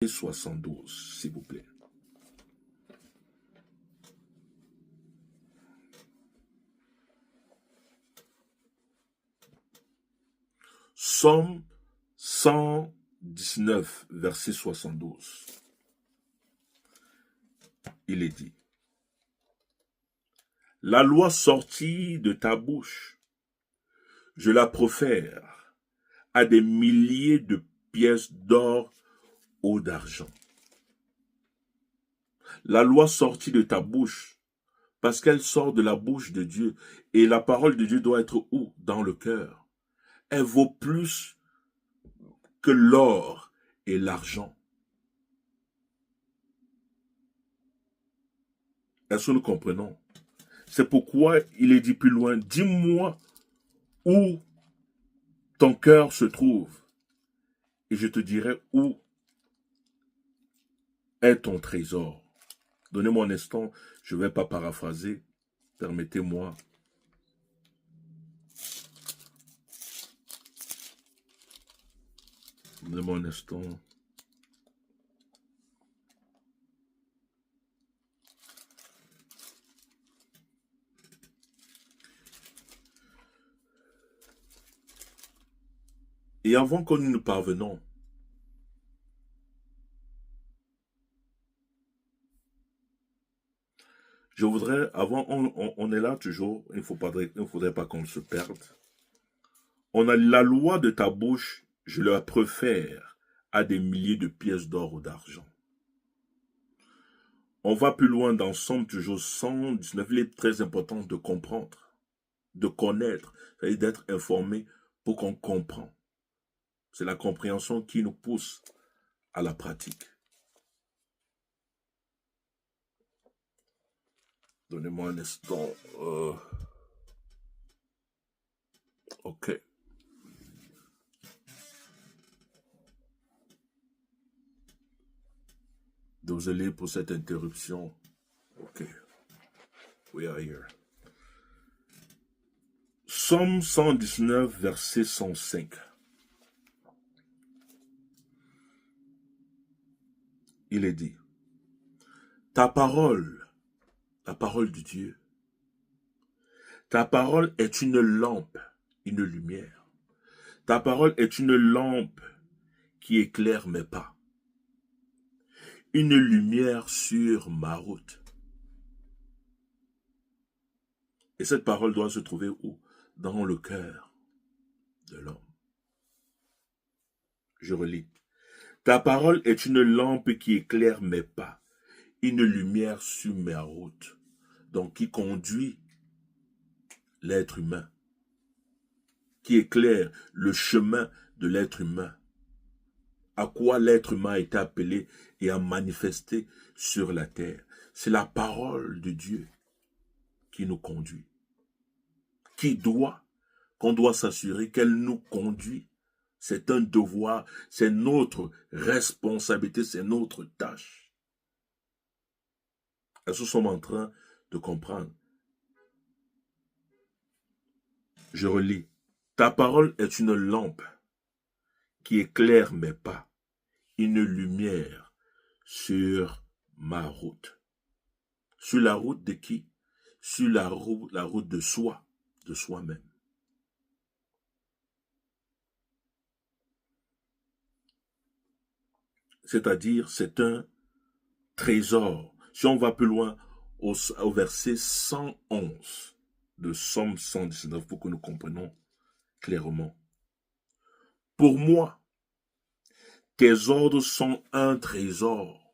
72, s'il vous plaît. Somme 119, verset 72. Il est dit: la loi sortie de ta bouche, je la profère à des milliers de pièces d'or ou d'argent. La loi sortie de ta bouche, parce qu'elle sort de la bouche de Dieu, et la parole de Dieu doit être où? Dans le cœur. Elle vaut plus que l'or et l'argent. Est-ce que nous comprenons? C'est pourquoi il est dit plus loin: dis-moi où ton cœur se trouve, et je te dirai où est ton trésor. Donnez-moi un instant, je ne vais pas paraphraser. Permettez-moi. Donnez-moi un instant. Et avant que nous ne parvenons, je voudrais, avant, on est là toujours, il ne faudrait pas qu'on se perde. On a la loi de ta bouche, je la préfère à des milliers de pièces d'or ou d'argent. On va plus loin dans Somme toujours 119, il est très important de comprendre, de connaître, c'est-à-dire d'être informé pour qu'on comprenne. C'est la compréhension qui nous pousse à la pratique. Donnez-moi un instant. Ok. Désolé pour cette interruption. Ok. We are here. Somme 119, verset 105. Il est dit: ta parole, la parole de Dieu, ta parole est une lampe, une lumière. Ta parole est une lampe qui éclaire mes pas, une lumière sur ma route. Et cette parole doit se trouver où? Dans le cœur de l'homme. Je relis. Ta parole est une lampe qui éclaire mes pas, une lumière sur ma route, donc qui conduit l'être humain, qui éclaire le chemin de l'être humain, à quoi l'être humain a été appelé et a manifesté sur la terre. C'est la parole de Dieu qui nous conduit, qu'on doit s'assurer qu'elle nous conduit. C'est un devoir, c'est notre responsabilité, c'est notre tâche. Est-ce que nous sommes en train de comprendre? Je relis. Ta parole est une lampe qui éclaire mes pas, une lumière sur ma route. Sur la route de qui? Sur la route de soi, de soi-même. C'est-à-dire, c'est un trésor. Si on va plus loin, au verset 111 de Somme 119, pour que nous comprenions clairement. Pour moi, tes ordres sont un trésor.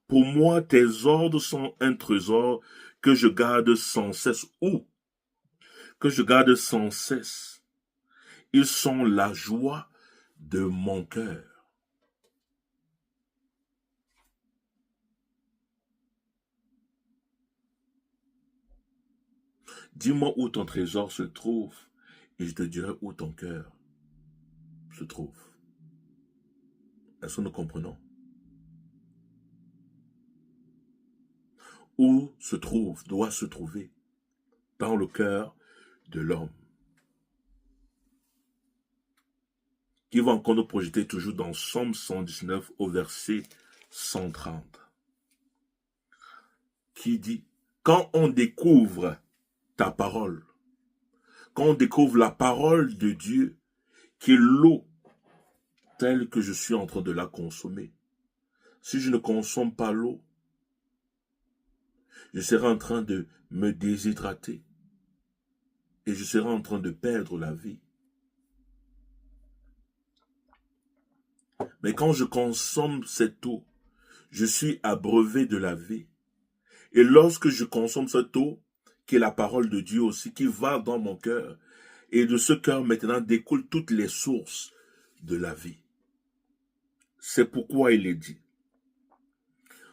Pour moi, tes ordres sont un trésor que je garde sans cesse. Où? Que je garde sans cesse. Ils sont la joie de mon cœur. Dis-moi où ton trésor se trouve et je te dirai où ton cœur se trouve. Est-ce que nous comprenons? Où se trouve, doit se trouver, dans le cœur de l'homme qui va encore nous projeter toujours dans Somme 119 au verset 130, qui dit, quand on découvre ta parole, quand on découvre la parole de Dieu, qui est l'eau telle que je suis en train de la consommer, si je ne consomme pas l'eau, je serai en train de me déshydrater et je serai en train de perdre la vie. Mais quand je consomme cette eau, je suis abreuvé de la vie. Et lorsque je consomme cette eau, qui est la parole de Dieu aussi, qui va dans mon cœur, et de ce cœur maintenant découlent toutes les sources de la vie. C'est pourquoi il est dit.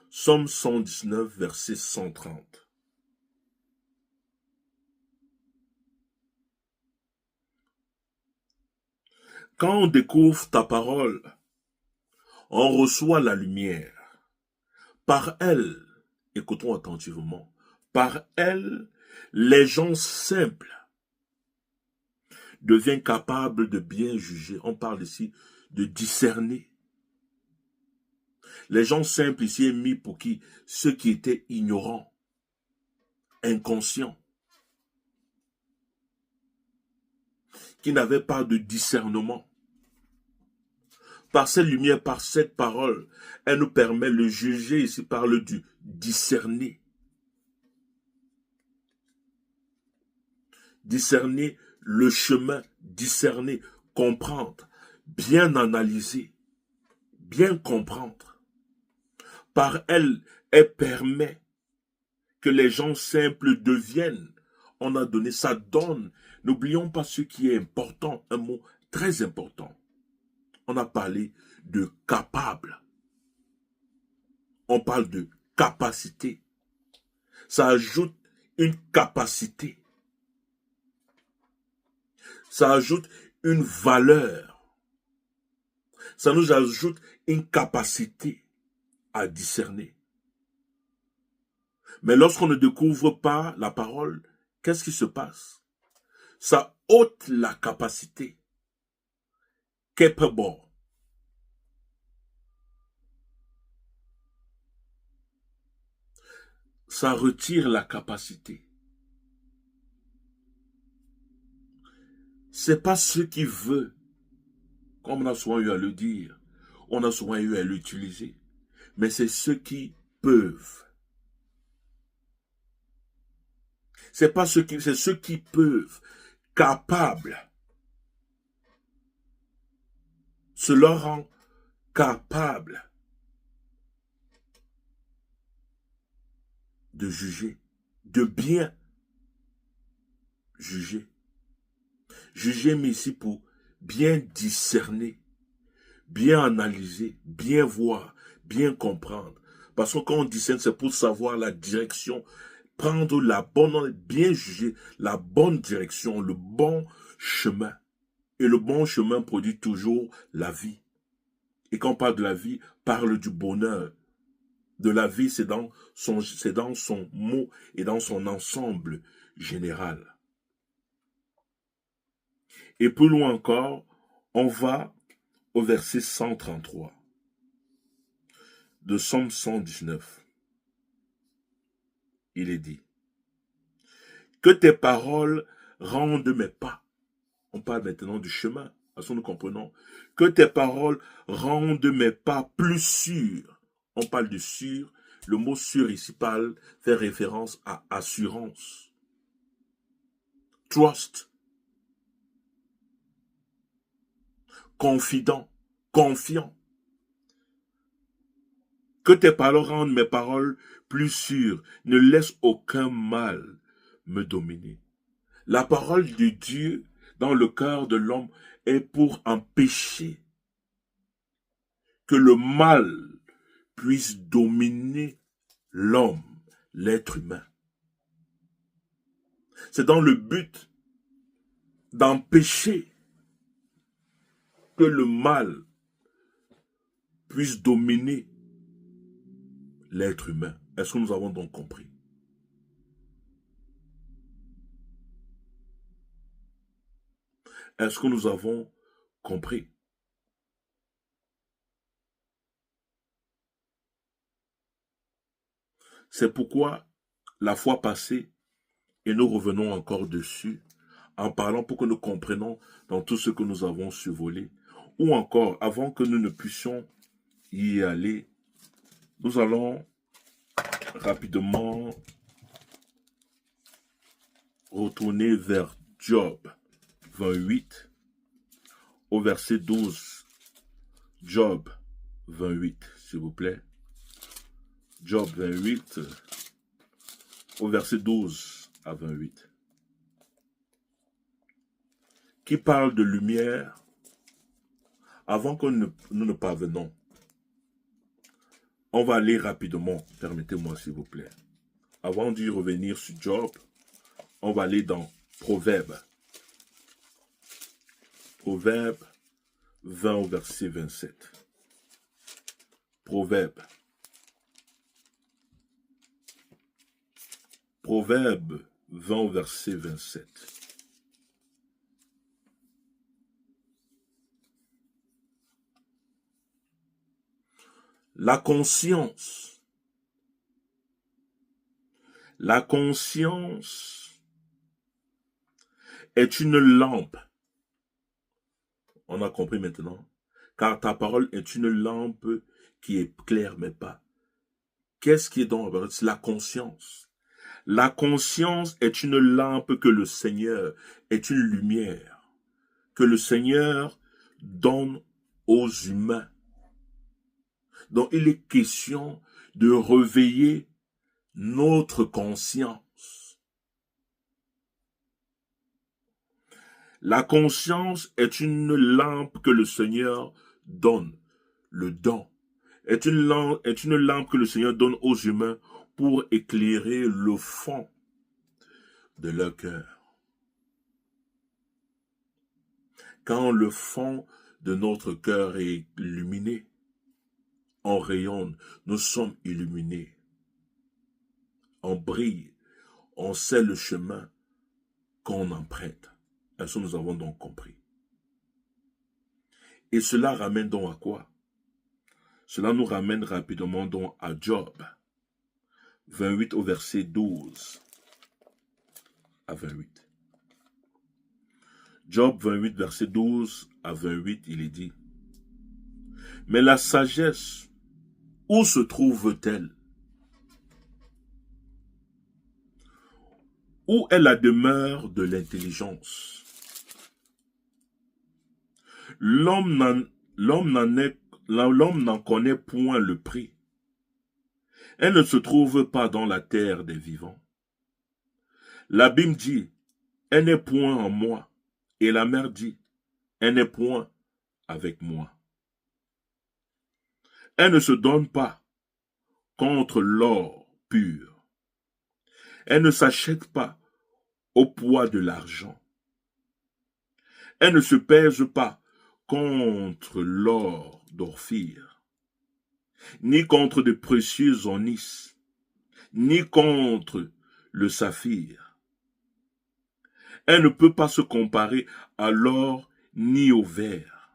Somme 119, verset 130. Quand on découvre ta parole, on reçoit la lumière. Par elle, écoutons attentivement, par elle, les gens simples deviennent capables de bien juger. On parle ici de discerner. Les gens simples ici est mis pour qui? Ceux qui étaient ignorants, inconscients, qui n'avaient pas de discernement. Par cette lumière, par cette parole, elle nous permet de juger, ici parle du discerner. Discerner le chemin, discerner, comprendre, bien analyser, bien comprendre. Par elle, elle permet que les gens simples deviennent. On a donné, ça donne. N'oublions pas ce qui est important, un mot très important. On a parlé de capable. On parle de capacité. Ça ajoute une capacité. Ça ajoute une valeur. Ça nous ajoute une capacité à discerner. Mais lorsqu'on ne découvre pas la parole, qu'est-ce qui se passe? Ça ôte la capacité. Capable. Ça retire la capacité. C'est pas ce qui veut, comme on a souvent eu à le dire, on a souvent eu à l'utiliser, mais c'est ceux qui peuvent. C'est pas ceux qui, c'est ceux qui peuvent, capables. Cela rend capable de juger, de bien juger. Juger, mais ici pour bien discerner, bien analyser, bien voir, bien comprendre. Parce que quand on discerne, c'est pour savoir la direction, prendre la bonne, bien juger la bonne direction, le bon chemin. Et le bon chemin produit toujours la vie. Et quand on parle de la vie, parle du bonheur. De la vie, c'est dans son mot et dans son ensemble général. Et plus loin encore, on va au verset 133 de Somme 119. Il est dit, que tes paroles rendent mes pas. On parle maintenant du chemin, parce que nous comprenons. Que tes paroles rendent mes pas plus sûrs. On parle de sûr. Le mot sûr ici fait référence à assurance. Trust. Confident. Confiant. Que tes paroles rendent mes paroles plus sûres. Ne laisse aucun mal me dominer. La parole de Dieu dans le cœur de l'homme est pour empêcher que le mal puisse dominer l'homme, l'être humain. C'est dans le but d'empêcher que le mal puisse dominer l'être humain. Est-ce que nous avons donc compris? Est-ce que nous avons compris? C'est pourquoi la fois passée, et nous revenons encore dessus, en parlant pour que nous comprenions dans tout ce que nous avons survolé, ou encore, avant que nous ne puissions y aller, nous allons rapidement retourner vers Job 28, au verset 12. Job 28, s'il vous plaît. Job 28, au verset 12 à 28. Qui parle de lumière avant que nous ne parvenions. On va aller rapidement, permettez-moi s'il vous plaît. Avant d'y revenir sur Job, on va aller dans Proverbe. Proverbe 20 au verset 27. Proverbe. Proverbe 20 au verset 27. La conscience est une lampe. On a compris maintenant. Car ta parole est une lampe qui éclaire mes pas. Qu'est-ce qui est donc la conscience? La conscience est une lampe que le Seigneur, est une lumière que le Seigneur donne aux humains. Donc il est question de réveiller notre conscience. La conscience est une lampe que le Seigneur donne. Le don est une lampe que le Seigneur donne aux humains pour éclairer le fond de leur cœur. Quand le fond de notre cœur est illuminé, on rayonne, nous sommes illuminés. On brille, on sait le chemin qu'on emprunte. Ainsi nous avons donc compris. Et cela ramène donc à quoi? Cela nous ramène rapidement donc à Job 28 au verset 12 à 28. Job 28 verset 12 à 28, il est dit: mais la sagesse, où se trouve-t-elle? Où est la demeure de l'intelligence? L'homme n'en connaît point le prix. Elle ne se trouve pas dans la terre des vivants. L'abîme dit: elle n'est point en moi. Et la mer dit: elle n'est point avec moi. Elle ne se donne pas contre l'or pur. Elle ne s'achète pas au poids de l'argent. Elle ne se pèse pas contre l'or d'Ophir, ni contre de précieux onyx, ni contre le saphir. Elle ne peut pas se comparer à l'or ni au verre.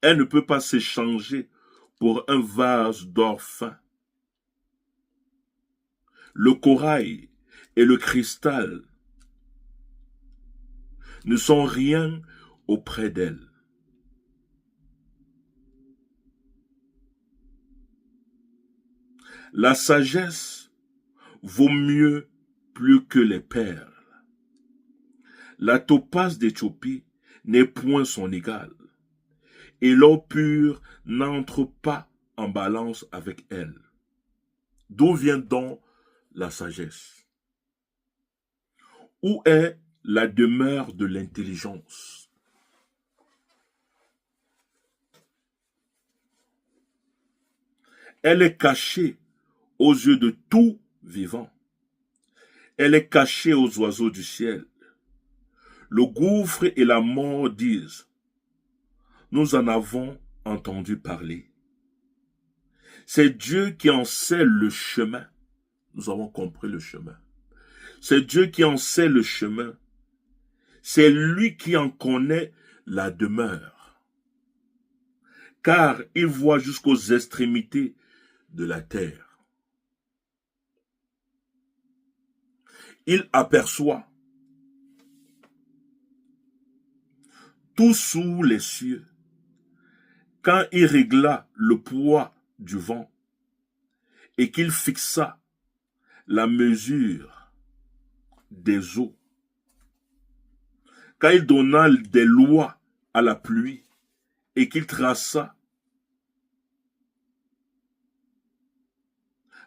Elle ne peut pas s'échanger pour un vase d'or fin. Le corail et le cristal ne sont rien auprès d'elle. La sagesse vaut mieux plus que les perles. La topaze d'Éthiopie n'est point son égale, et l'or pur n'entre pas en balance avec elle. D'où vient donc la sagesse? Où est la demeure de l'intelligence? Elle est cachée aux yeux de tout vivant. Elle est cachée aux oiseaux du ciel. Le gouffre et la mort disent: nous en avons entendu parler. C'est Dieu qui en sait le chemin. Nous avons compris le chemin. C'est Dieu qui en sait le chemin. C'est lui qui en connaît la demeure. Car il voit jusqu'aux extrémités de la terre. il aperçoit tout sous les cieux. Quand il régla le poids du vent et qu'il fixa la mesure des eaux, quand il donna des lois à la pluie et qu'il traça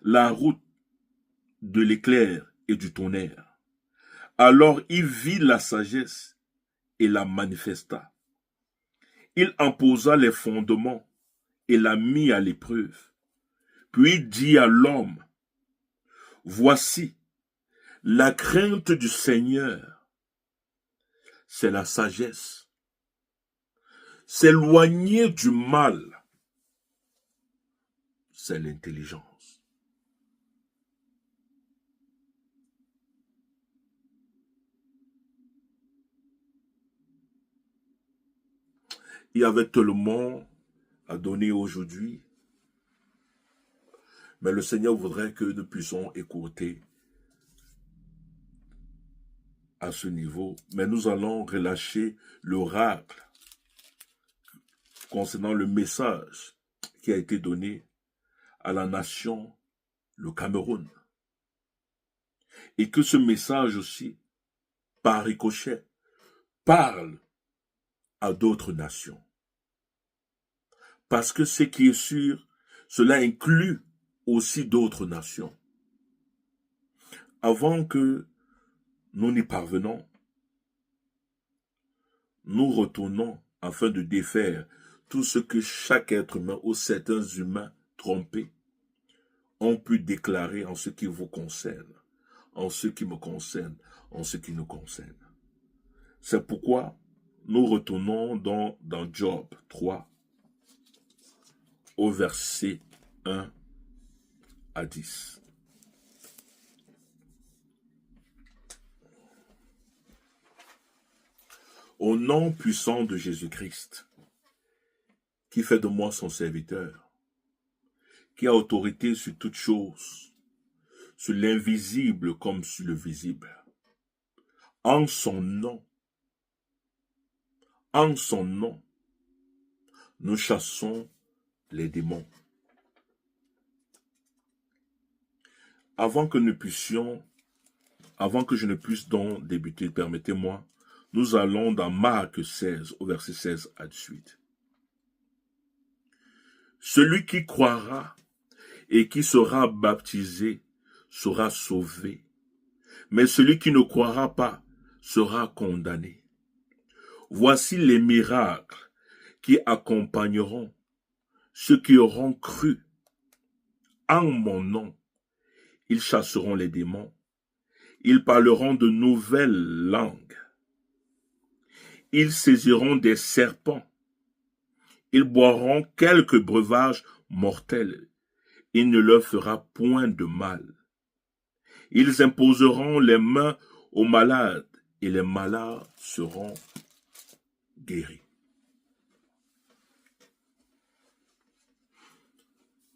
la route de l'éclair et du tonnerre, alors il vit la sagesse et la manifesta. Il en posa les fondements et la mit à l'épreuve. Puis il dit à l'homme, voici, la crainte du Seigneur, c'est la sagesse. S'éloigner du mal, c'est l'intelligence. Il y avait tellement à donner aujourd'hui, mais le Seigneur voudrait que nous puissions écouter à ce niveau. Mais nous allons relâcher l'oracle concernant le message qui a été donné à la nation, le Cameroun. Et que ce message aussi, par ricochet, parle à d'autres nations. Parce que ce qui est sûr, cela inclut aussi d'autres nations. Avant que nous n'y parvenons, nous retournons afin de défaire tout ce que chaque être humain ou certains humains trompés ont pu déclarer en ce qui vous concerne, en ce qui me concerne, en ce qui nous concerne. C'est pourquoi nous retournons dans Job 3, au verset 1 à 10. Au nom puissant de Jésus-Christ, qui fait de moi son serviteur, qui a autorité sur toutes choses, sur l'invisible comme sur le visible, en son nom, nous chassons les démons. Avant que je ne puisse donc débuter, permettez-moi, nous allons dans Marc 16, au verset 16 à 18. Celui qui croira et qui sera baptisé sera sauvé, mais celui qui ne croira pas sera condamné. Voici les miracles qui accompagneront ceux qui auront cru. En mon nom, ils chasseront les démons, ils parleront de nouvelles langues, ils saisiront des serpents, ils boiront quelques breuvages mortels, il ne leur fera point de mal. Ils imposeront les mains aux malades et les malades seront guéris.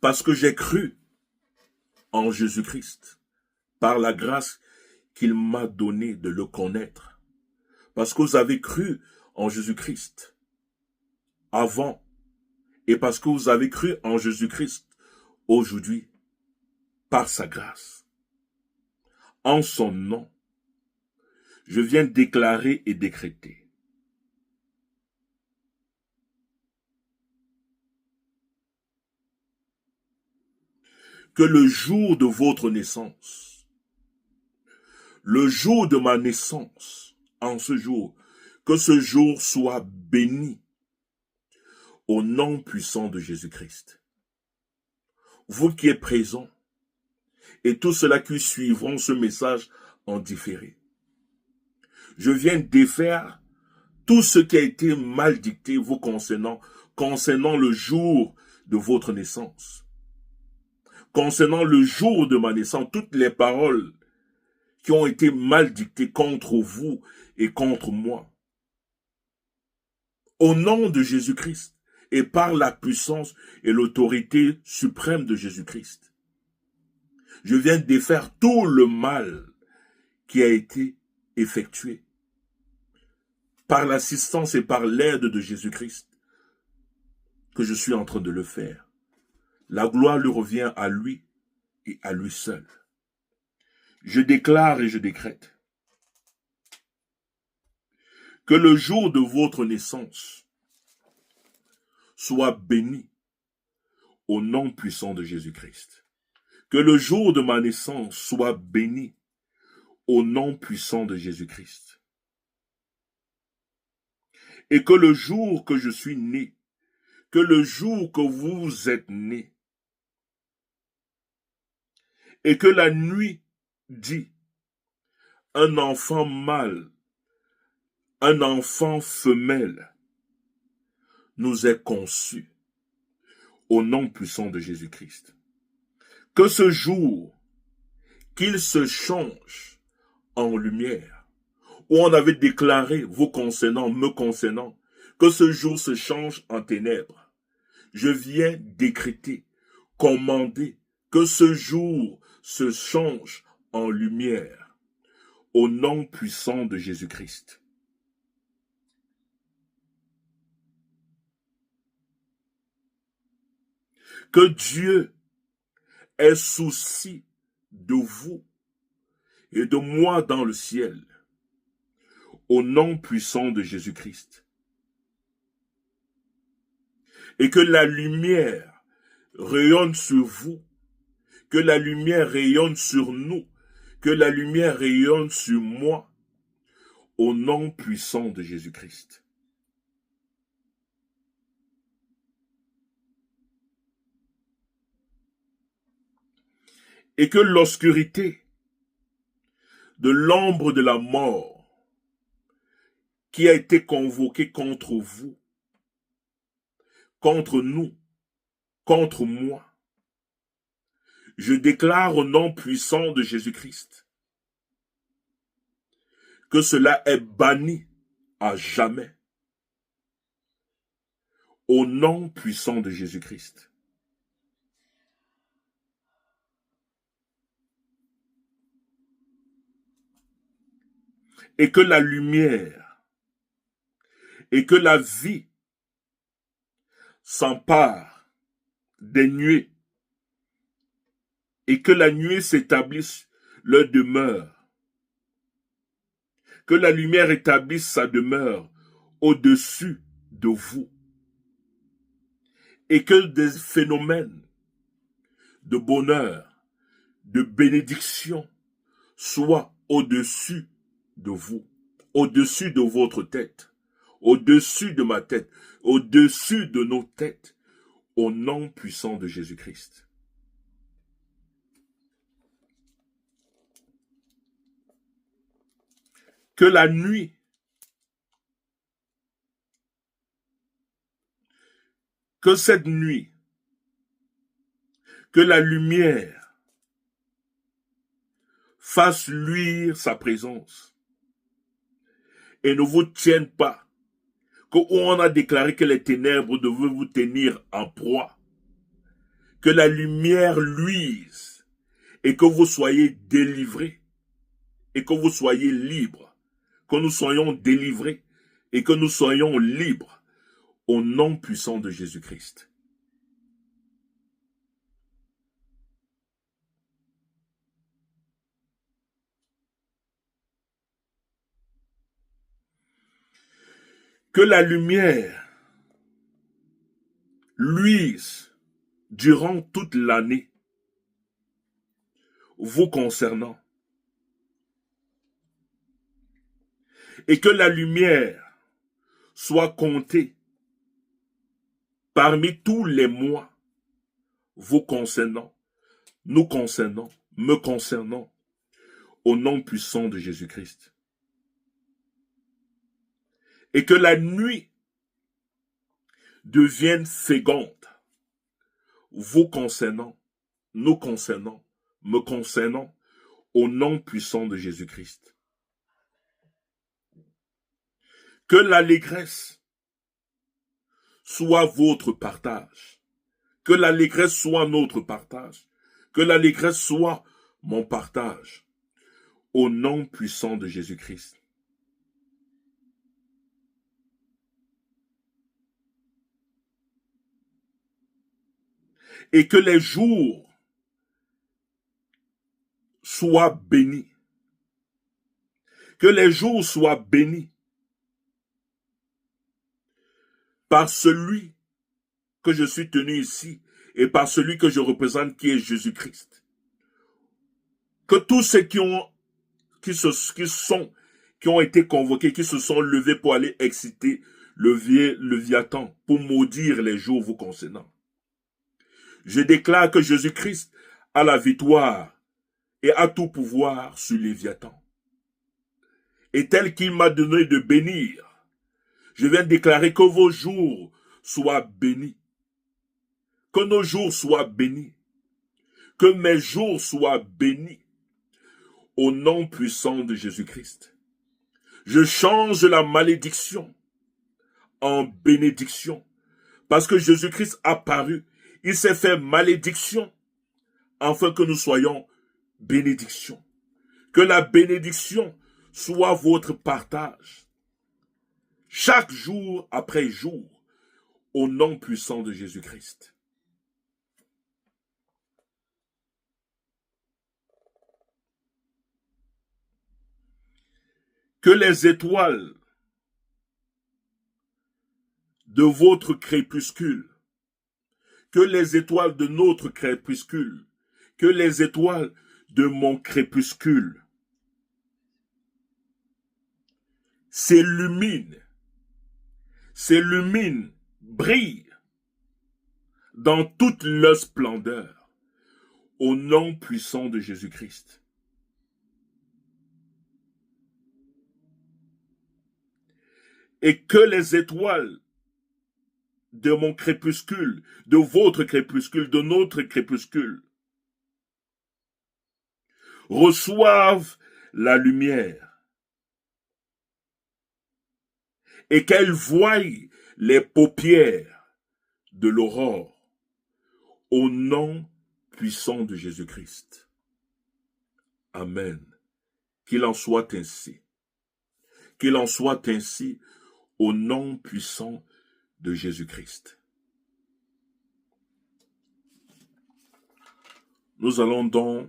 Parce que j'ai cru en Jésus-Christ, par la grâce qu'il m'a donnée de le connaître. Parce que vous avez cru en Jésus-Christ avant, et parce que vous avez cru en Jésus-Christ aujourd'hui, par sa grâce. En son nom, je viens déclarer et décréter que le jour de votre naissance, le jour de ma naissance, en ce jour, que ce jour soit béni au nom puissant de Jésus-Christ. Vous qui êtes présents et tous ceux-là qui suivront ce message en différé, je viens défaire tout ce qui a été mal dicté vous concernant le jour de votre naissance. Concernant le jour de ma naissance, toutes les paroles qui ont été mal dictées contre vous et contre moi. Au nom de Jésus-Christ et par la puissance et l'autorité suprême de Jésus-Christ, je viens défaire tout le mal qui a été effectué par l'assistance et par l'aide de Jésus-Christ, que je suis en train de le faire. La gloire lui revient à lui et à lui seul. Je déclare et je décrète que le jour de votre naissance soit béni au nom puissant de Jésus-Christ. Que le jour de ma naissance soit béni au nom puissant de Jésus-Christ. Et que le jour que je suis né, que le jour que vous êtes né, et que la nuit dit, un enfant mâle, un enfant femelle, nous est conçu au nom puissant de Jésus-Christ. Que ce jour, qu'il se change en lumière, où on avait déclaré vous concernant, me concernant, que ce jour se change en ténèbres. Je viens décréter, commander que ce jour se change en lumière, au nom puissant de Jésus-Christ. Que Dieu ait souci de vous et de moi dans le ciel, au nom puissant de Jésus-Christ. Et que la lumière rayonne sur vous, que la lumière rayonne sur nous, que la lumière rayonne sur moi, au nom puissant de Jésus-Christ. Et que l'obscurité de l'ombre de la mort qui a été convoquée contre vous, contre nous, contre moi, je déclare au nom puissant de Jésus-Christ que cela est banni à jamais au nom puissant de Jésus-Christ. Et que la lumière et que la vie s'emparent des nuées et que la nuée s'établisse leur demeure. Que la lumière établisse sa demeure au-dessus de vous. Et que des phénomènes de bonheur, de bénédiction soient au-dessus de vous, au-dessus de votre tête, au-dessus de ma tête, au-dessus de nos têtes, au nom puissant de Jésus-Christ. Que la nuit que cette nuit, que la lumière fasse luire sa présence et ne vous tienne pas, que où on a déclaré que les ténèbres devaient vous tenir en proie, que la lumière luise et que vous soyez délivrés et que vous soyez libres, que nous soyons délivrés et que nous soyons libres au nom puissant de Jésus-Christ. Que la lumière luise durant toute l'année vous concernant. Et que la lumière soit comptée parmi tous les mois vous concernant, nous concernant, me concernant, au nom puissant de Jésus-Christ. Et que la nuit devienne féconde, vous concernant, nous concernant, me concernant, au nom puissant de Jésus-Christ. Que l'allégresse soit votre partage, que l'allégresse soit notre partage, que l'allégresse soit mon partage, au nom puissant de Jésus-Christ. Et que les jours soient bénis. Que les jours soient bénis par celui que je suis tenu ici et par celui que je représente qui est Jésus-Christ. Que tous ceux qui ont été convoqués, qui se sont levés pour aller exciter le Léviathan, pour maudire les jours vous concernant. Je déclare que Jésus-Christ a la victoire et a tout pouvoir sur Léviathan. Et tel qu'il m'a donné de bénir, je viens déclarer que vos jours soient bénis. Que nos jours soient bénis. Que mes jours soient bénis. Au nom puissant de Jésus-Christ. Je change la malédiction en bénédiction. Parce que Jésus-Christ a paru. Il s'est fait malédiction afin que nous soyons bénédiction. Que la bénédiction soit votre partage. Chaque jour après jour. Au nom puissant de Jésus-Christ. Que les étoiles de votre crépuscule, que les étoiles de notre crépuscule, que les étoiles de mon crépuscule s'illuminent, brillent dans toute leur splendeur, au nom puissant de Jésus-Christ. Et que les étoiles de mon crépuscule, de votre crépuscule, de notre crépuscule, reçoivent la lumière et qu'elles voient les paupières de l'aurore au nom puissant de Jésus-Christ. Amen. Qu'il en soit ainsi. Qu'il en soit ainsi au nom puissant de Jésus-Christ. Nous allons donc,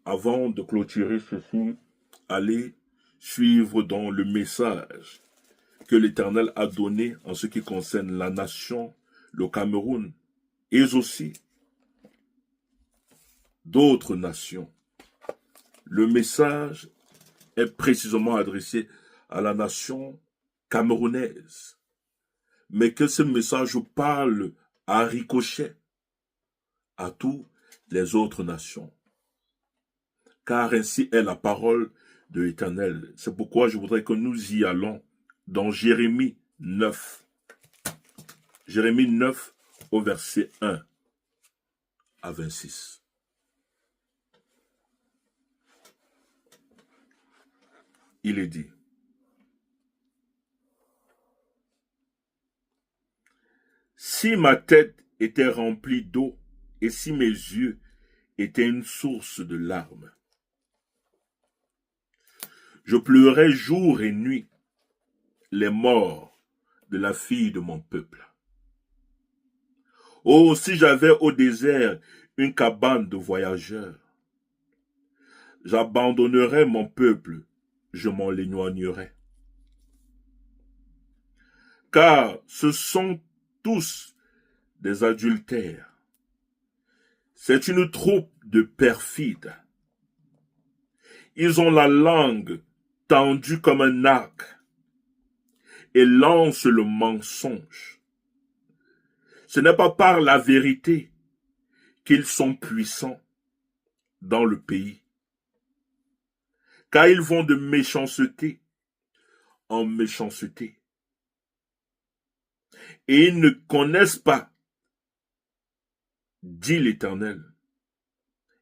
avant de clôturer ceci, aller suivre dans le message que l'Éternel a donné en ce qui concerne la nation, le Cameroun, et aussi d'autres nations. Le message est précisément adressé à la nation camerounaise, mais que ce message parle à ricochet à toutes les autres nations. Car ainsi est la parole de l'Éternel. C'est pourquoi je voudrais que nous y allons dans Jérémie 9. Jérémie 9 au verset 1 à 26. Il est dit: si ma tête était remplie d'eau et si mes yeux étaient une source de larmes, je pleurais jour et nuit les morts de la fille de mon peuple. Oh, si j'avais au désert une cabane de voyageurs, j'abandonnerais mon peuple, je m'en éloignerais. Car ce sont tous des adultères. C'est une troupe de perfides. Ils ont la langue tendue comme un arc et lancent le mensonge. Ce n'est pas par la vérité qu'ils sont puissants dans le pays, car ils vont de méchanceté en méchanceté. Et ils ne connaissent pas, dit l'Éternel.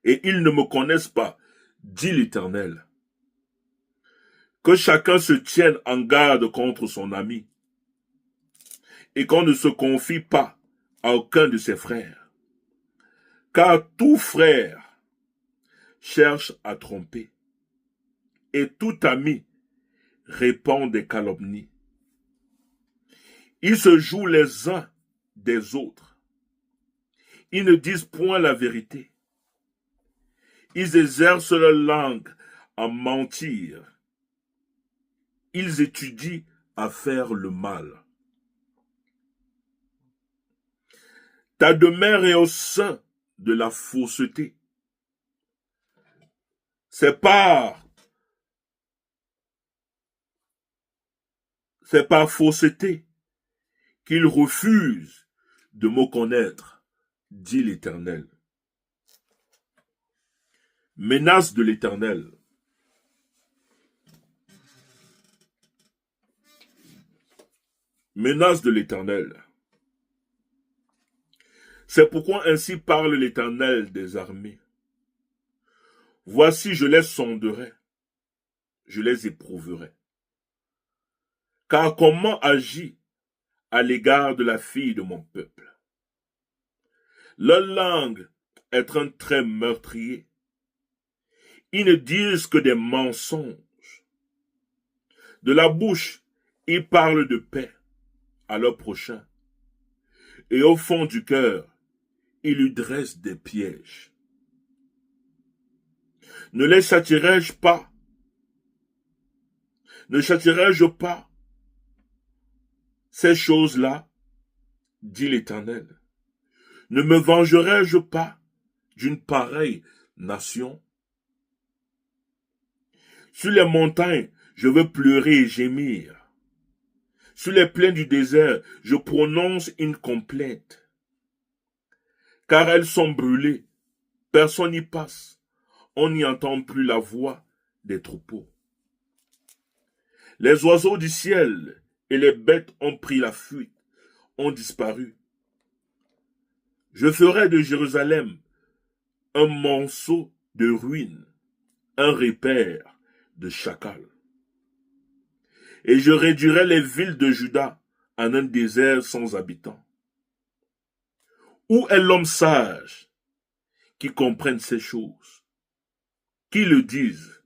Et ils ne me connaissent pas, dit l'Éternel. Que chacun se tienne en garde contre son ami, et qu'on ne se confie pas à aucun de ses frères. Car tout frère cherche à tromper, et tout ami répand des calomnies. Ils se jouent les uns des autres. Ils ne disent point la vérité. Ils exercent leur langue à mentir. Ils étudient à faire le mal. Ta demeure est au sein de la fausseté. C'est par fausseté qu'ils refusent de me connaître, dit l'Éternel. Menace de l'Éternel. Menace de l'Éternel. C'est pourquoi ainsi parle l'Éternel des armées. Voici, je les sonderai, je les éprouverai. Car comment agit à l'égard de la fille de mon peuple? Leur langue est un trait meurtrier. Ils ne disent que des mensonges. De la bouche, ils parlent de paix à leur prochain. Et au fond du cœur, ils lui dressent des pièges. Ne les châtierai-je pas? Ne châtierai-je pas ces choses-là, dit l'Éternel? Ne me vengerai-je pas d'une pareille nation? Sur les montagnes, je veux pleurer et gémir. Sur les plaines du désert, je prononce une complainte. Car elles sont brûlées, personne n'y passe. On n'y entend plus la voix des troupeaux. Les oiseaux du ciel et les bêtes ont pris la fuite, ont disparu. Je ferai de Jérusalem un monceau de ruines, un repaire de chacals. Et je réduirai les villes de Juda en un désert sans habitants. Où est l'homme sage qui comprenne ces choses? Qui le dise?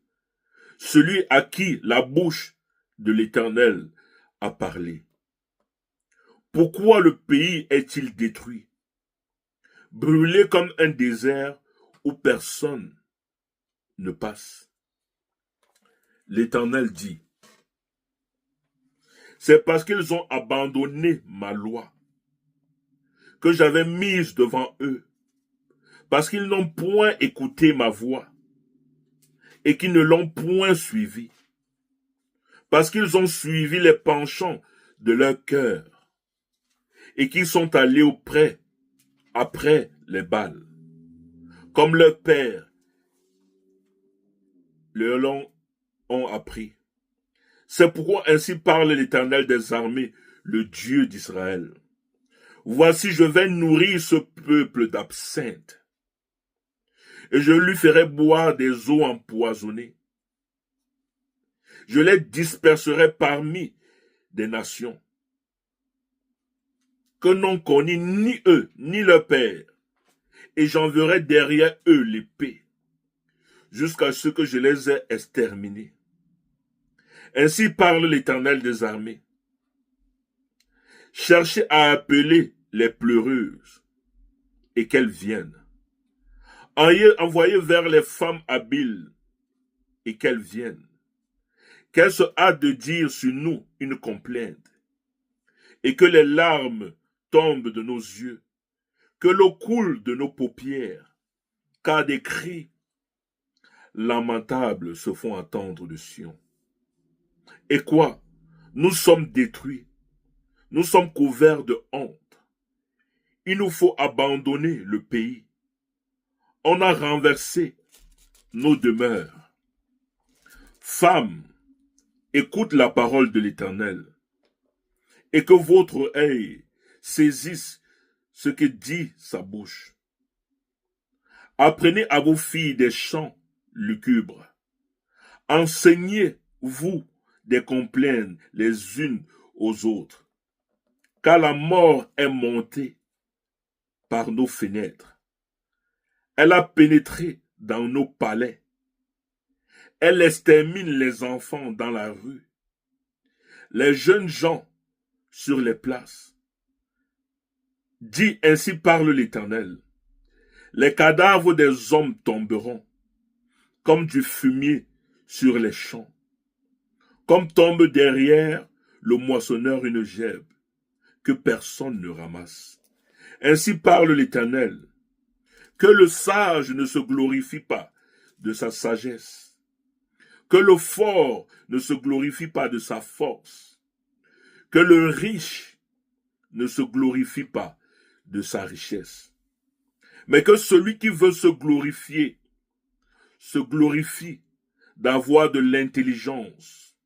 Celui à qui la bouche de l'Éternel a parlé. Pourquoi le pays est-il détruit? Brûlé comme un désert où personne ne passe. L'Éternel dit, c'est parce qu'ils ont abandonné ma loi que j'avais mise devant eux, parce qu'ils n'ont point écouté ma voix et qu'ils ne l'ont point suivi, parce qu'ils ont suivi les penchants de leur cœur et qu'ils sont allés après les Baals, comme leurs pères leur ont appris. C'est pourquoi ainsi parle l'Éternel des armées, le Dieu d'Israël. Voici, je vais nourrir ce peuple d'absinthe, et je lui ferai boire des eaux empoisonnées. Je les disperserai parmi des nations que n'ont connu ni eux, ni leur père, et j'enverrai derrière eux l'épée, jusqu'à ce que je les ai exterminés. Ainsi parle l'Éternel des armées. Cherchez à appeler les pleureuses, et qu'elles viennent. Envoyez vers les femmes habiles, et qu'elles viennent. Qu'elles se hâtent de dire sur nous une complainte, et que les larmes tombent de nos yeux, que l'eau coule de nos paupières, car des cris lamentables se font entendre de Sion. Et quoi? Nous sommes détruits, nous sommes couverts de honte. Il nous faut abandonner le pays. On a renversé nos demeures. Femmes, écoute la parole de l'Éternel, et que votre œil saisisse ce que dit sa bouche. Apprenez à vos filles des chants lugubres. Enseignez-vous des complaintes les unes aux autres, car la mort est montée par nos fenêtres. Elle a pénétré dans nos palais. Elle extermine les enfants dans la rue, les jeunes gens sur les places. Dis, ainsi parle l'Éternel. Les cadavres des hommes tomberont, comme du fumier sur les champs, comme tombe derrière le moissonneur une gèbe, que personne ne ramasse. Ainsi parle l'Éternel. Que le sage ne se glorifie pas de sa sagesse, que le fort ne se glorifie pas de sa force, que le riche ne se glorifie pas de sa richesse, mais que celui qui veut se glorifie d'avoir de l'intelligence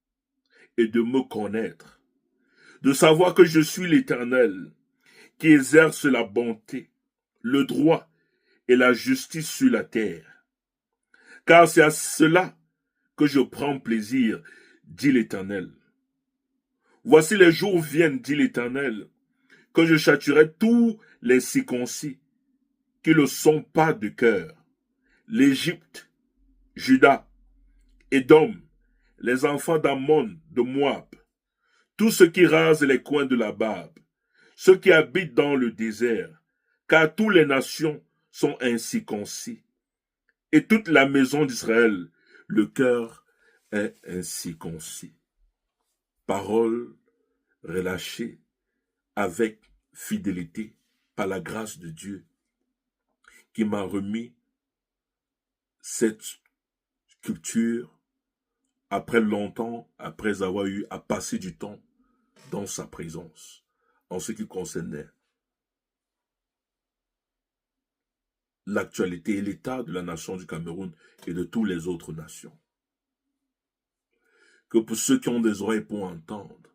et de me connaître, de savoir que je suis l'Éternel qui exerce la bonté, le droit et la justice sur la terre. Car c'est à cela que je prends plaisir, dit l'Éternel. Voici les jours viennent, dit l'Éternel, que je châtierai tous les circoncis qui ne sont pas de cœur. L'Égypte, Juda, Édom, les enfants d'Ammon, de Moab, tous ceux qui rasent les coins de la barbe, ceux qui habitent dans le désert, car toutes les nations sont incirconcis. Et toute la maison d'Israël, le cœur est incirconcis. Parole relâchée avec fidélité par la grâce de Dieu qui m'a remis cette culture après longtemps, après avoir eu à passer du temps dans sa présence en ce qui concernait l'actualité et l'état de la nation du Cameroun et de toutes les autres nations. Que pour ceux qui ont des oreilles pour entendre,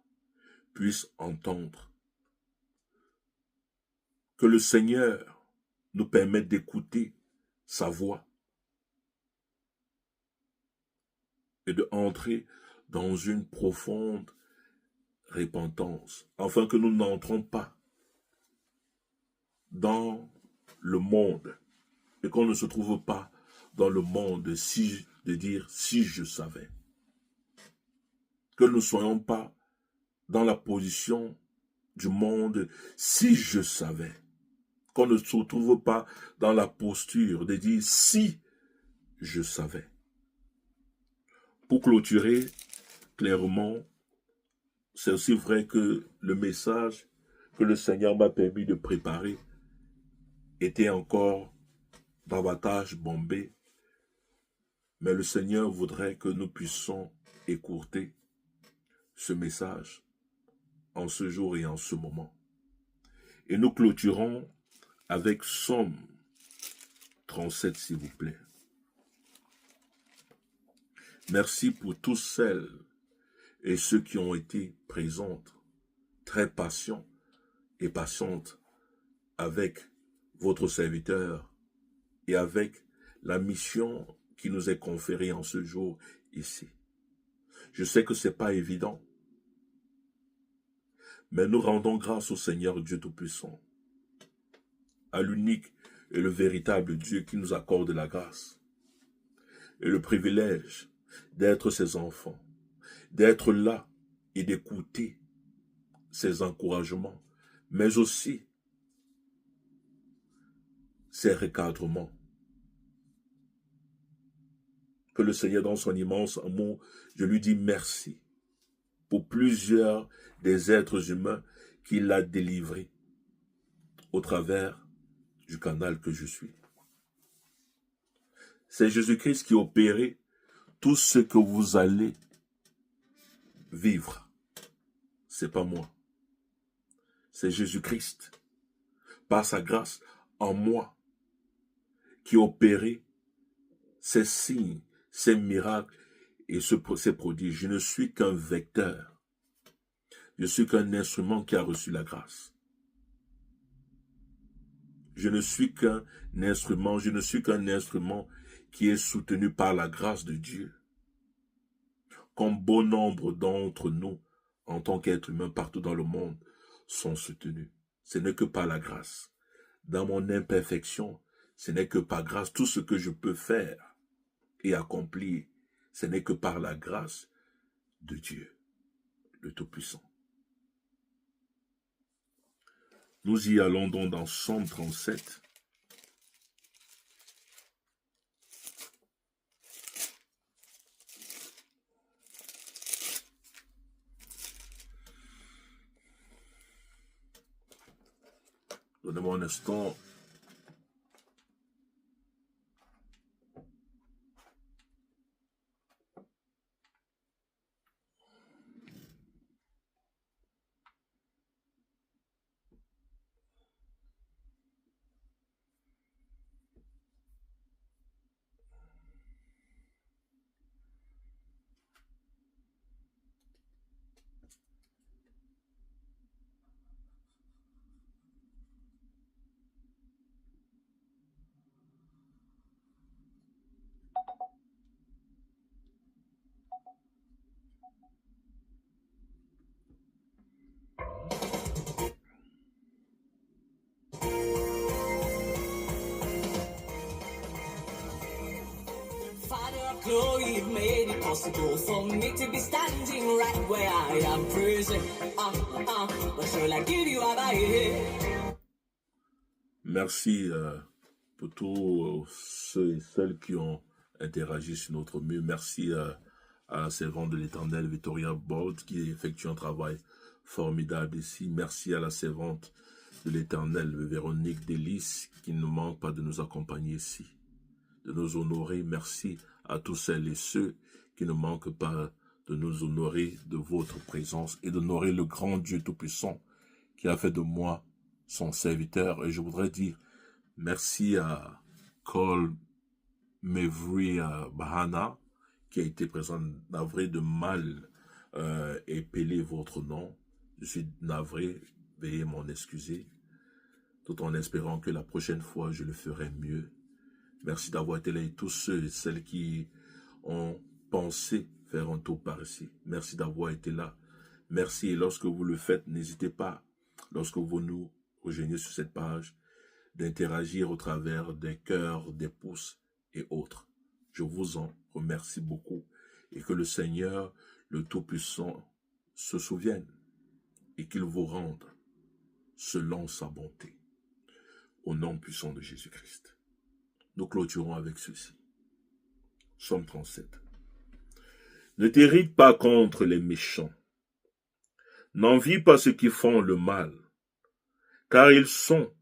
puissent entendre. Que le Seigneur nous permette d'écouter sa voix et d'entrer dans une profonde repentance, afin que nous n'entrons pas dans le monde et qu'on ne se trouve pas dans le monde de dire si je savais. Que nous ne soyons pas dans la position du monde si je savais. Qu'on ne se trouve pas dans la posture de dire si je savais. Pour clôturer clairement, c'est aussi vrai que le message que le Seigneur m'a permis de préparer était encore davantage bombé, mais le Seigneur voudrait que nous puissions écourter ce message en ce jour et en ce moment. Et nous clôturons avec Somme 37, s'il vous plaît. Merci pour tous celles et ceux qui ont été présentes, très patients et patientes avec votre serviteur et avec la mission qui nous est conférée en ce jour ici. Je sais que ce n'est pas évident, mais nous rendons grâce au Seigneur Dieu Tout-Puissant, à l'unique et le véritable Dieu qui nous accorde la grâce et le privilège d'être ses enfants, d'être là et d'écouter ses encouragements, mais aussi ses recadrements. Que le Seigneur, dans son immense amour, je lui dis merci pour plusieurs des êtres humains qu'il a délivrés au travers du canal que je suis. C'est Jésus-Christ qui a opéré tout ce que vous allez vivre. C'est pas moi. C'est Jésus-Christ, par sa grâce en moi, qui a opéré ces signes, ces miracles et ces prodiges. Je ne suis qu'un vecteur. Je suis qu'un instrument qui a reçu la grâce. Je ne suis qu'un instrument qui est soutenu par la grâce de Dieu. Comme bon nombre d'entre nous, en tant qu'êtres humains partout dans le monde, sont soutenus. Ce n'est que par la grâce. Dans mon imperfection, ce n'est que par grâce. Tout ce que je peux faire et accomplir, Ce n'est que par la grâce de Dieu, le Tout-Puissant. Nous y allons donc dans Psaume 37. Donnez-moi un instant. Glory made it possible for me to be standing right where I am present. What shall I give you Merci pour tous ceux et celles qui ont interagi sur notre mur. Merci à la servante de l'Éternel, Victoria Bolt, qui effectue un travail formidable ici. Merci à la servante de l'Éternel, Véronique Délice, qui ne manque pas de nous accompagner ici, de nous honorer. Merci à tous celles et ceux qui ne manquent pas de nous honorer de votre présence et d'honorer le grand Dieu Tout-Puissant qui a fait de moi son serviteur. Et je voudrais dire merci à Cole Mevri Bahana qui a été présent, navré de mal épeler votre nom. Je suis navré, veuillez m'en excuser, tout en espérant que la prochaine fois je le ferai mieux. Merci d'avoir été là et tous ceux et celles qui ont pensé faire un tour par ici. Merci d'avoir été là. Merci et lorsque vous le faites, n'hésitez pas, lorsque vous nous rejoignez sur cette page, d'interagir au travers des cœurs, des pouces et autres. Je vous en remercie beaucoup et que le Seigneur, le Tout-Puissant, se souvienne et qu'il vous rende selon sa bonté. Au nom puissant de Jésus-Christ. Nous clôturons avec ceci. Psaume 37. Ne t'irrite pas contre les méchants. N'envie pas ceux qui font le mal, car ils sont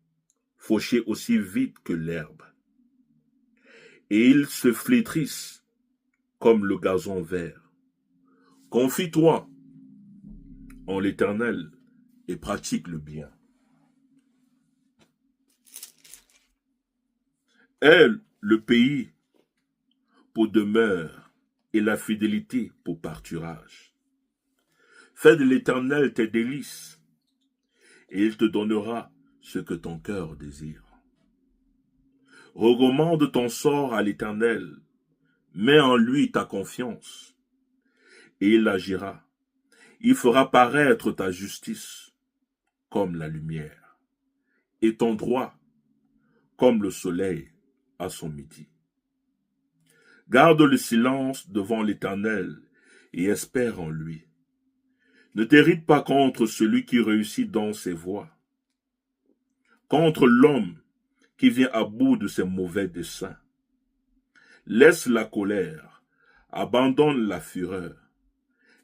fauchés aussi vite que l'herbe. Et ils se flétrissent comme le gazon vert. Confie-toi en l'Éternel et pratique le bien. Aie le pays pour demeure et la fidélité pour pâturage. Fais de l'Éternel tes délices, et il te donnera ce que ton cœur désire. Recommande ton sort à l'Éternel, mets en lui ta confiance, et il agira. Il fera paraître ta justice comme la lumière, et ton droit comme le soleil à son midi. Garde le silence devant l'Éternel et espère en lui. Ne t'irrite pas contre celui qui réussit dans ses voies, contre l'homme qui vient à bout de ses mauvais desseins. Laisse la colère, abandonne la fureur.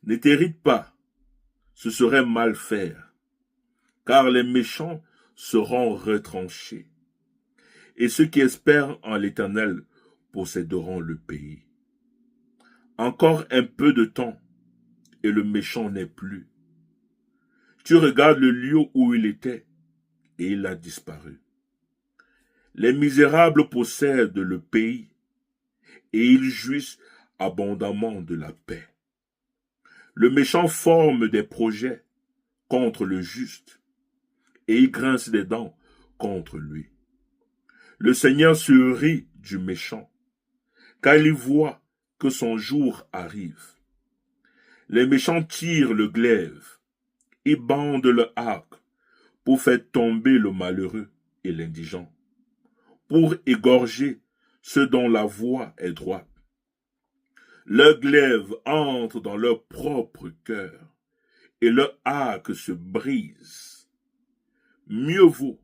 Ne t'irrite pas, ce serait mal faire, car les méchants seront retranchés, et ceux qui espèrent en l'Éternel posséderont le pays. Encore un peu de temps, et le méchant n'est plus. Tu regardes le lieu où il était, et il a disparu. Les misérables possèdent le pays, et ils jouissent abondamment de la paix. Le méchant forme des projets contre le juste, et il grince des dents contre lui. Le Seigneur se rit du méchant, car il voit que son jour arrive. Les méchants tirent le glaive, ils bandent le arc pour faire tomber le malheureux et l'indigent, pour égorger ceux dont la voie est droite. Leur glaive entre dans leur propre cœur et leur arc se brise. Mieux vaut,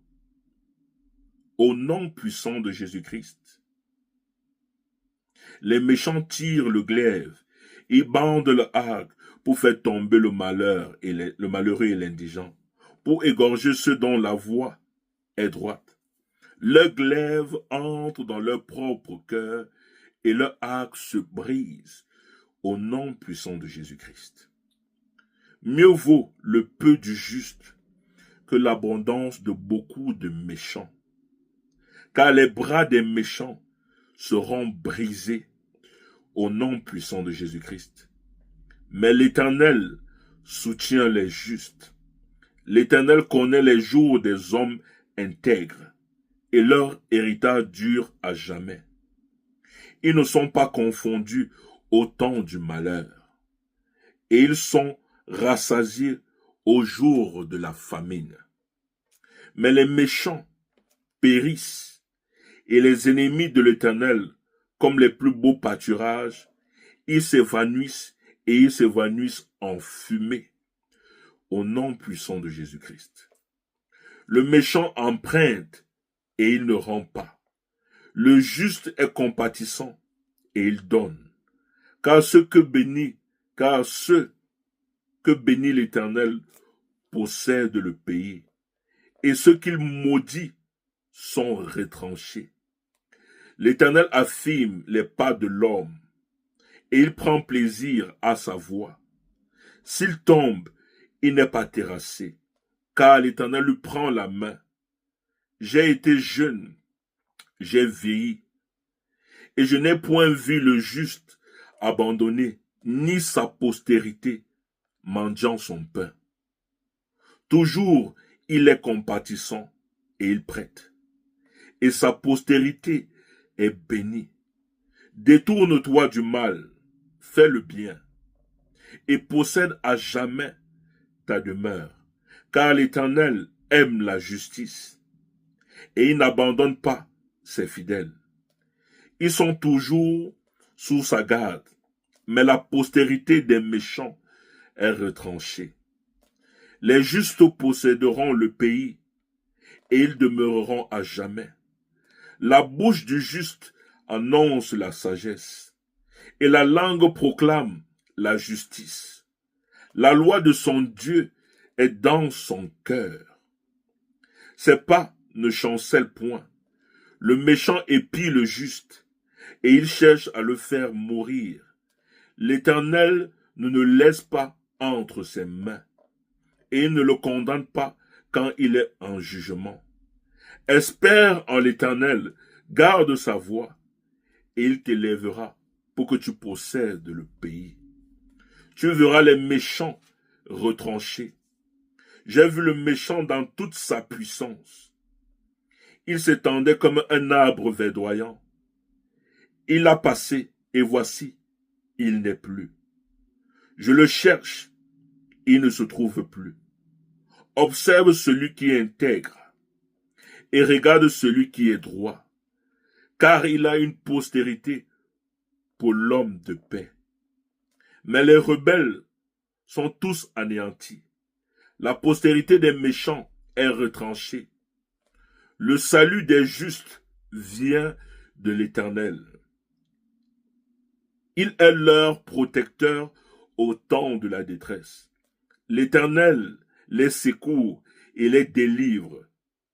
au nom puissant de Jésus-Christ, les méchants tirent le glaive, ils bandent le arc pour faire tomber le malheur et le malheureux et l'indigent, pour égorger ceux dont la voie est droite. Leur glaive entre dans leur propre cœur et leur arc se brise au nom puissant de Jésus-Christ. Mieux vaut le peu du juste que l'abondance de beaucoup de méchants, car les bras des méchants seront brisés au nom puissant de Jésus-Christ. Mais l'Éternel soutient les justes. L'Éternel connaît les jours des hommes intègres, et leur héritage dure à jamais. Ils ne sont pas confondus au temps du malheur, et ils sont rassasiés au jour de la famine. Mais les méchants périssent, et les ennemis de l'Éternel, comme les plus beaux pâturages, ils s'évanouissent et ils s'évanouissent en fumée, au nom puissant de Jésus-Christ. Le méchant emprunte et il ne rend pas. Le juste est compatissant et il donne. Car ceux que bénit l'Éternel possèdent le pays, et ceux qu'il maudit sont retranchés. L'Éternel affirme les pas de l'homme, et il prend plaisir à sa voie. S'il tombe, il n'est pas terrassé, car l'Éternel lui prend la main. J'ai été jeune, j'ai vieilli, et je n'ai point vu le juste abandonné, ni sa postérité mendiant son pain. Toujours il est compatissant et il prête, et sa postérité est bénie. Détourne-toi du mal, fais le bien, et possède à jamais ta demeure, car l'Éternel aime la justice, et il n'abandonne pas ses fidèles. Ils sont toujours sous sa garde, mais la postérité des méchants est retranchée. Les justes posséderont le pays, et ils demeureront à jamais. La bouche du juste annonce la sagesse, et la langue proclame la justice. La loi de son Dieu est dans son cœur. Ses pas ne chancellent point. Le méchant épie le juste, et il cherche à le faire mourir. L'Éternel ne le laisse pas entre ses mains, et il ne le condamne pas quand il est en jugement. Espère en l'Éternel, garde sa voie, et il t'élèvera pour que tu possèdes le pays. Tu verras les méchants retranchés. J'ai vu le méchant dans toute sa puissance. Il s'étendait comme un arbre verdoyant. Il a passé, et voici, il n'est plus. Je le cherche, il ne se trouve plus. Observe celui qui est intègre, et regarde celui qui est droit, car il a une postérité pour l'homme de paix. Mais les rebelles sont tous anéantis. La postérité des méchants est retranchée. Le salut des justes vient de l'Éternel. Il est leur protecteur au temps de la détresse. L'Éternel les secourt et les délivre.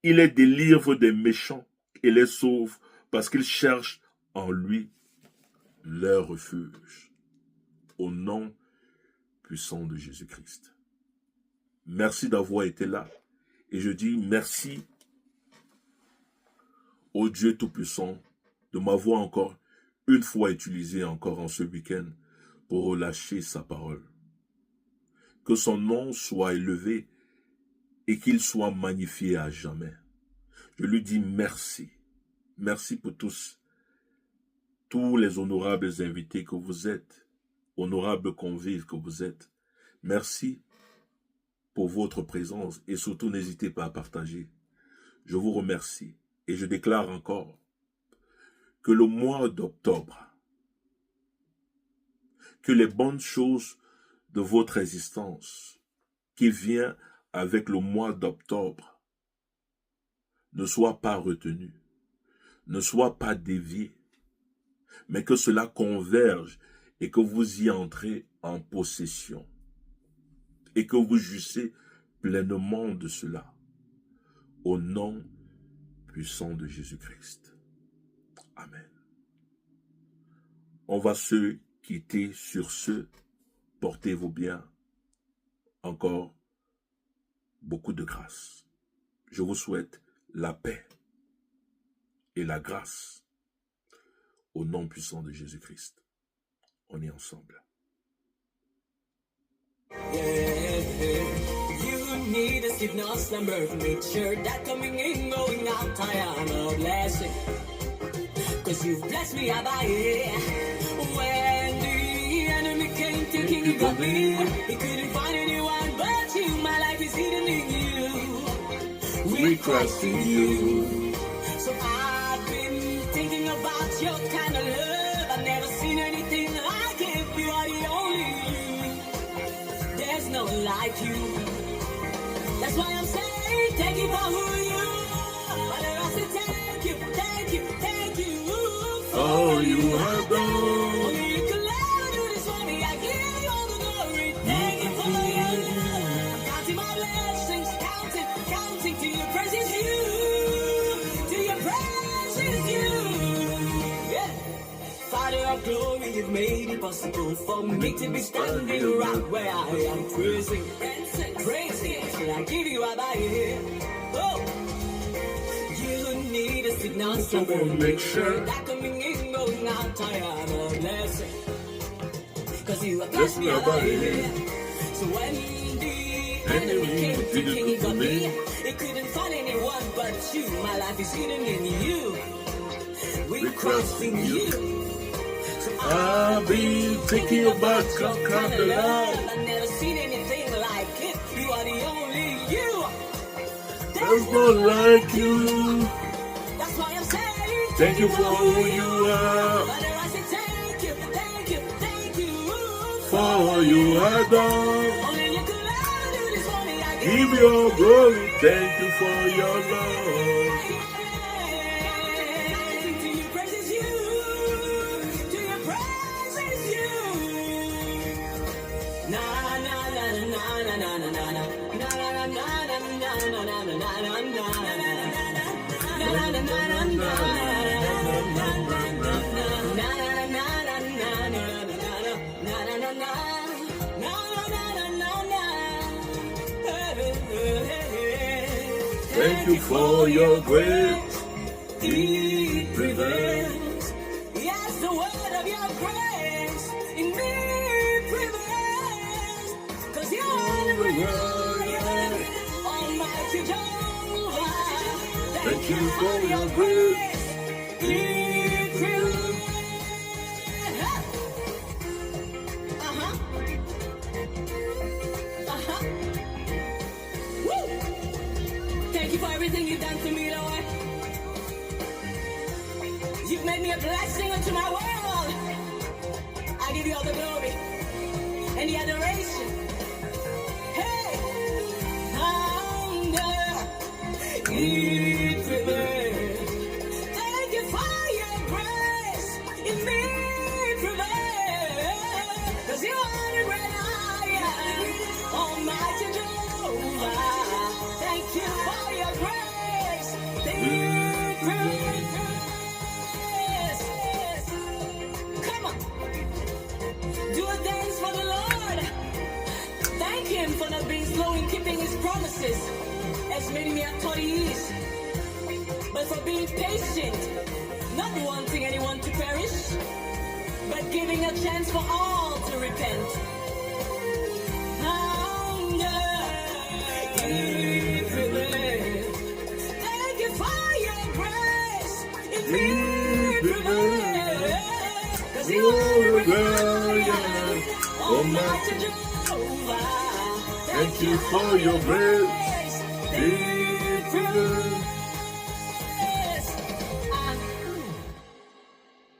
Il les délivre des méchants et les sauve parce qu'ils cherchent en lui leur refuge. Au nom puissant de Jésus-Christ. Merci d'avoir été là. Et je dis merci au Dieu Tout-Puissant de m'avoir encore une fois utilisé encore en ce week-end pour relâcher sa parole. Que son nom soit élevé et qu'il soit magnifié à jamais. Je lui dis merci. Merci pour tous les honorables invités que vous êtes, honorables convives que vous êtes. Merci pour votre présence et surtout n'hésitez pas à partager. Je vous remercie et je déclare encore que le mois d'octobre que les bonnes choses de votre existence qui vient avec le mois d'octobre ne soient pas retenues, ne soient pas déviées, mais que cela converge et que vous y entrez en possession et que vous jouissez pleinement de cela. Au nom puissant de Jésus-Christ. Amen. On va se quitter sur ce. Portez-vous bien. Encore beaucoup de grâce. Je vous souhaite la paix et la grâce au nom puissant de Jésus-Christ. On est ensemble. You need a signal slumber to make sure that coming in, going out, I am a blessing. Cause you've blessed me, Abba, yeah. When the enemy came thinking he got me, he couldn't find anyone but you. My life is hidden in you. We trust in you. So I've been thinking about your kind of love. I've never seen anything like it. You are the only you. There's no one like you. That's why I'm saying thank you for who you are. I say thank you, thank you, thank you. All you have done. Only you can ever do this for me. I give you all the glory. Thank you for your love. I'm counting my blessings, counting to your praises you. To your praises you. Yeah. Father of glory, you've made it possible for me to be standing right where I am praising. Should I give you a body? Oh, you need a signal somewhere. Make sure That coming in, going out, I am a blessing. Cause you have blessed me a body. So when the enemy came thinking he got me, he couldn't find anyone but you. My life is hidden in you. We trust in you. So I've been thinking about some kind of love. I've never seen anything like it. You are the only you. There's no like you. That's why I'm saying Thank you for who you are. Father, I say thank you, thank you, thank you. For all you have done. Only you could ever do this for me. I Give your glory. Thank you for your love. to your praises you. To your praises you. Na na na na na na na na na. Na na na na na na na na na na na na. Thank you for your grace. It prevails. Yes, the word of your grace in me prevails. Cause you are the great, Almighty Jehovah. Thank you for your grace. It prevails. Woo! Thank you for everything you've done to me, Lord. You've made me a blessing unto my world. I give you all the glory and the adoration. Hey, it prevails. Thank you for your grace in me prevails. Cause you are the great I am, Almighty Jehovah. Thank you for your grace. It prevails. Come on. Do a dance for the Lord. Thank him for not being slow in keeping his promises, as many may have thought he is, but for being patient, not wanting anyone to perish, but giving a chance for all to repent. It prevails. Thank you for your grace. It prevails. Cause you are the great, Almighty Jehovah. Thank you for your grace. It prevails.